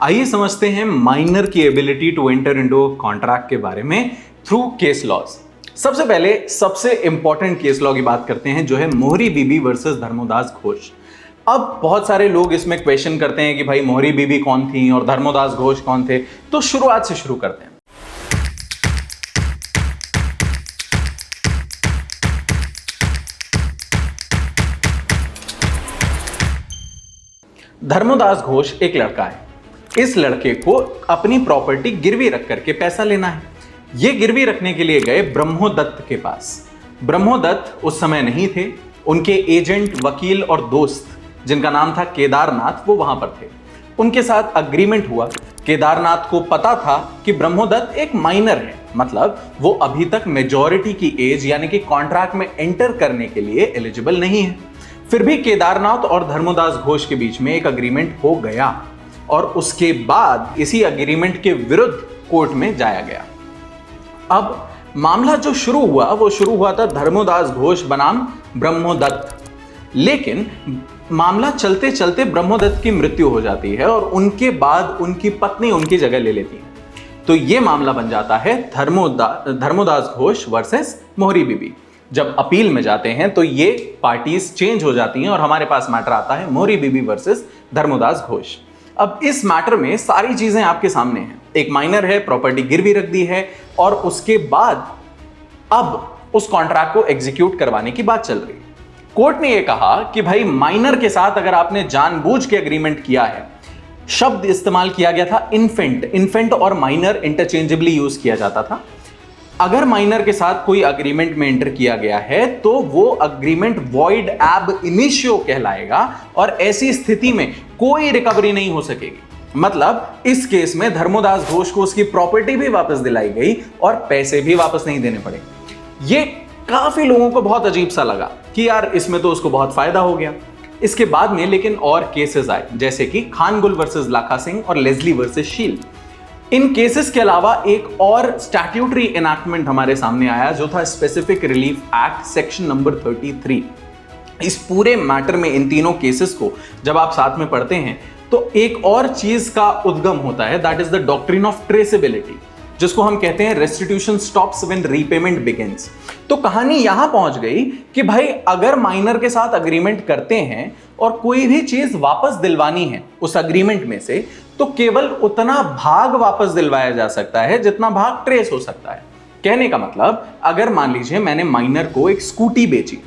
आइए समझते हैं माइनर की ability to enter into contract के बारे में थ्रू केस लॉज। सबसे पहले सबसे इंपॉर्टेंट केस लॉ की बात करते हैं, जो है मोहरी बीबी वर्सेस धर्मोदास घोष। अब बहुत सारे लोग इसमें क्वेश्चन करते हैं कि भाई मोहरी बीबी कौन थी और धर्मोदास घोष कौन थे, तो शुरुआत से शुरू करते हैं। धर्मोदास घोष एक लड़का है। इस लड़के को अपनी प्रॉपर्टी गिरवी रख करके पैसा लेना है। ये गिरवी रखने के लिए गए ब्रह्मोदत्त के पास। ब्रह्मोदत्त उस समय नहीं थे, उनके एजेंट, वकील और दोस्त जिनका नाम था केदारनाथ, वो वहां पर थे। उनके साथ अग्रीमेंट हुआ। केदारनाथ को पता था कि ब्रह्मोदत्त एक माइनर है, मतलब वो अभी तक मेजॉरिटी की एज यानी कि कॉन्ट्रैक्ट में एंटर करने के लिए एलिजिबल नहीं है। फिर भी केदारनाथ और धर्मोदास घोष के बीच में एक अग्रीमेंट हो गया और उसके बाद इसी अग्रीमेंट के विरुद्ध कोर्ट में जाया गया। अब मामला जो शुरू हुआ वो शुरू हुआ था धर्मोदास घोष बनाम ब्रह्मोदत्त, लेकिन मामला चलते चलते ब्रह्मोदत्त की मृत्यु हो जाती है और उनके बाद उनकी पत्नी उनकी जगह ले लेती है। तो यह मामला बन जाता है धर्मोदास घोष वर्सेस मोहरी बीबी। जब अपील में जाते हैं तो ये पार्टीज चेंज हो जाती हैं और हमारे पास मैटर आता है मोहरी बीबी वर्सेस धर्मोदास घोष। अब इस मैटर में सारी चीजें आपके सामने हैं। एक माइनर है, प्रॉपर्टी गिरवी रख दी है और उसके बाद अब उस कॉन्ट्रैक्ट को एग्जीक्यूट करवाने की बात चल रही है। कोर्ट ने यह कहा कि भाई माइनर के साथ अगर आपने जानबूझ के एग्रीमेंट किया है, शब्द इस्तेमाल किया गया था इन्फेंट। इन्फेंट और माइनर इंटरचेंजेबली यूज किया जाता था। अगर माइनर के साथ कोई अग्रीमेंट में एंटर किया गया है तो वो अग्रीमेंट वॉइड एब इनिशियो कहलाएगा और ऐसी स्थिति में कोई रिकवरी नहीं हो सकेगी। मतलब इस केस में धर्मोदास घोष को उसकी प्रॉपर्टी भी वापस दिलाई गई और पैसे भी वापस नहीं देने पड़े। ये काफी लोगों को बहुत अजीब सा लगा कि यार इसमें तो उसको बहुत फायदा हो गया। इसके बाद में लेकिन और केसेस आए, जैसे कि खानगुल वर्सेस लाखा सिंह और लेस्ली वर्सेस शील। इन केसेस के अलावा एक और स्टैट्यूटरी एनैक्टमेंट हमारे सामने आया, जो था specific relief act section number 33। इस पूरे मैटर में इन तीनों केसेस को जब आप साथ में पढ़ते हैं तो एक और चीज का उद्गम होता है, that is the doctrine of traceability, जिसको हम कहते हैं restitution stops when repayment begins. तो कहानी यहां पहुंच गई कि भाई अगर माइनर के साथ अग्रीमेंट करते हैं और कोई भी चीज वापस दिलवानी है उस अग्रीमेंट में से, तो केवल उतना भाग वापस दिलवाया जा सकता है जितना भाग ट्रेस हो सकता है। कहने का मतलब, अगर मान लीजिए मैंने माइनर को एक स्कूटी बेची,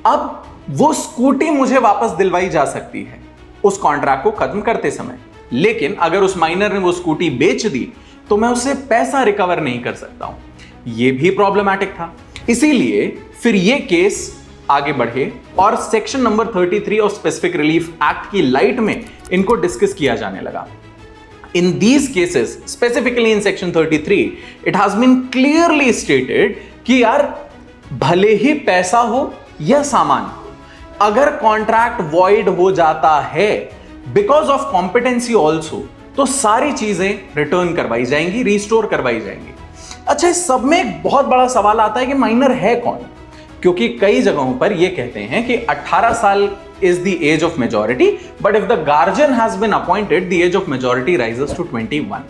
अब वो स्कूटी मुझे वापस दिलवाई जा सकती है उस कॉन्ट्रैक्ट को खत्म करते समय, लेकिन अगर उस माइनर ने वो स्कूटी बेच दी तो मैं उससे पैसा रिकवर नहीं कर सकता हूं। यह भी प्रॉब्लमैटिक था। इसीलिए फिर ये केस आगे बढ़े और सेक्शन नंबर 33 और स्पेसिफिक रिलीफ एक्ट की लाइट में इनको डिस्कस किया जाने लगा। In these cases, specifically in section 33, it has been clearly stated कि यार भले ही पैसा हो या सामान हो, अगर कॉन्ट्रैक्ट वॉइड हो जाता है बिकॉज ऑफ कॉम्पिटेंसी ऑल्सो, तो सारी चीजें रिटर्न करवाई जाएंगी, रिस्टोर करवाई जाएंगी। अच्छा, इस सब में एक बहुत बड़ा सवाल आता है कि माइनर है कौन, क्योंकि कई जगहों पर यह कहते हैं कि 18 साल is the age of majority, but if the guardian has been appointed, the age of majority rises to 21.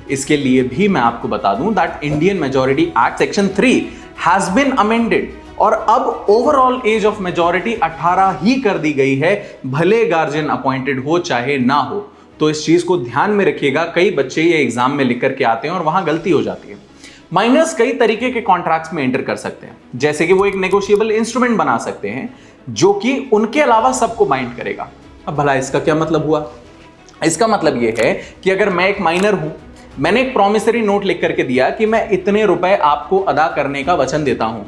इसके लिए भी मैं आपको बता दूं that Indian Majority Act Section 3 has been amended और अब ओवरऑल एज ऑफ मेजॉरिटी 18 ही कर दी गई है, भले गार्जियन अपॉइंटेड हो चाहे ना हो। तो इस चीज को ध्यान में रखिएगा, कई बच्चे ये एग्जाम में लिख करके आते हैं और वहां गलती हो जाती है। माइनर्स कई तरीके के कॉन्ट्रैक्ट्स में एंटर कर सकते हैं, जैसे कि वो एक नेगोशिएबल इंस्ट्रूमेंट बना सकते हैं जो कि उनके अलावा सबको बाइंड करेगा। अब भला इसका क्या मतलब हुआ? इसका मतलब यह है कि अगर मैं एक माइनर हूं, मैंने एक प्रॉमिसरी नोट लिख करके दिया कि मैं इतने रुपए आपको अदा करने का वचन देता हूं,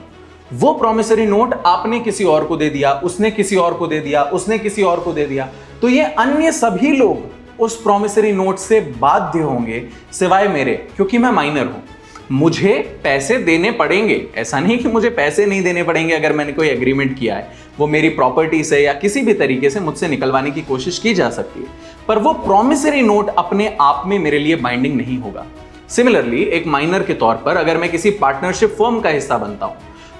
वो प्रॉमिसरी नोट आपने किसी और को दे दिया, उसने किसी और को दे दिया, उसने किसी और को दे दिया, तो ये अन्य सभी लोग उस प्रॉमिसरी नोट से बाध्य होंगे सिवाय मेरे, क्योंकि मैं माइनर हूं। मुझे पैसे देने पड़ेंगे, ऐसा नहीं कि मुझे पैसे नहीं देने पड़ेंगे अगर मैंने कोई एग्रीमेंट किया है, वो मेरी प्रॉपर्टी से या किसी भी तरीके से मुझसे निकलवाने की कोशिश की जा सकती है, पर वो प्रॉमिसरी नोट अपने आप में मेरे लिए बाइंडिंग नहीं होगा। सिमिलरली एक माइनर के तौर पर अगर मैं किसी पार्टनरशिप फर्म का हिस्सा बनता हूं,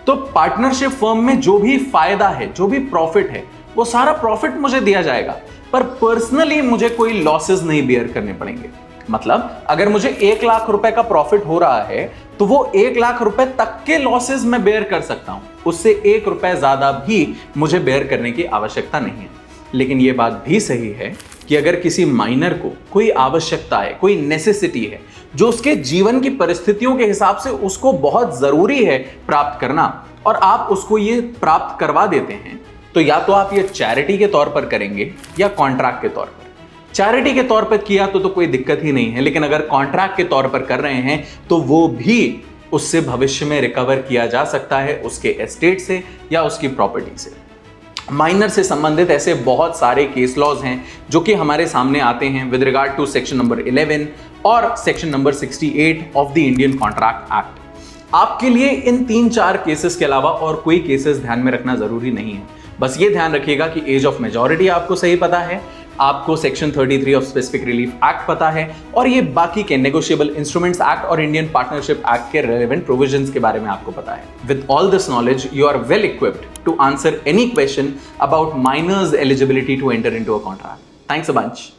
तो पार्टनरशिप फर्म में जो भी फायदा है, जो भी प्रॉफिट है, वो सारा प्रॉफिट मुझे दिया जाएगा। पर पर्सनली मुझे कोई लॉसेस नहीं बेयर करने पड़ेंगे। मतलब अगर मुझे 1 लाख रुपए का प्रॉफिट हो रहा है तो वो 1 लाख रुपए तक के लॉसेस मैं बेयर कर सकता हूं, उससे 1 रुपए ज्यादा भी मुझे बेयर करने की आवश्यकता नहीं है। लेकिन यह बात भी सही है कि अगर किसी माइनर को कोई आवश्यकता है, कोई नेसेसिटी है जो उसके जीवन की परिस्थितियों के हिसाब से उसको बहुत जरूरी है प्राप्त करना, और आप उसको ये प्राप्त करवा देते हैं, तो या तो आप ये चैरिटी के तौर पर करेंगे या कॉन्ट्रैक्ट के तौर पर। चैरिटी के तौर पर किया तो कोई दिक्कत ही नहीं है, लेकिन अगर कॉन्ट्रैक्ट के तौर पर कर रहे हैं तो वो भी उससे भविष्य में रिकवर किया जा सकता है, उसके एस्टेट से या उसकी प्रॉपर्टी से। माइनर से संबंधित ऐसे बहुत सारे केस लॉज हैं जो कि हमारे सामने आते हैं with regard to section number 11 और section number 68 of the Indian contract act. आपके लिए इन 3-4 केसेस के अलावा और कोई केसेस ध्यान में रखना जरूरी नहीं है। बस ये ध्यान रखिएगा कि एज ऑफ मेजॉरिटी आपको सही पता है, आपको section 33 of specific relief act पता है, और ये बाकी के नेगोशिएबल इंस्ट्रूमेंट्स एक्ट और इंडियन पार्टनरशिप एक्ट के रेलेवेंट प्रोविजंस के बारे में आपको पता है। With all this knowledge you are well equipped to answer any question about minors eligibility to enter into a contract. Thanks a bunch.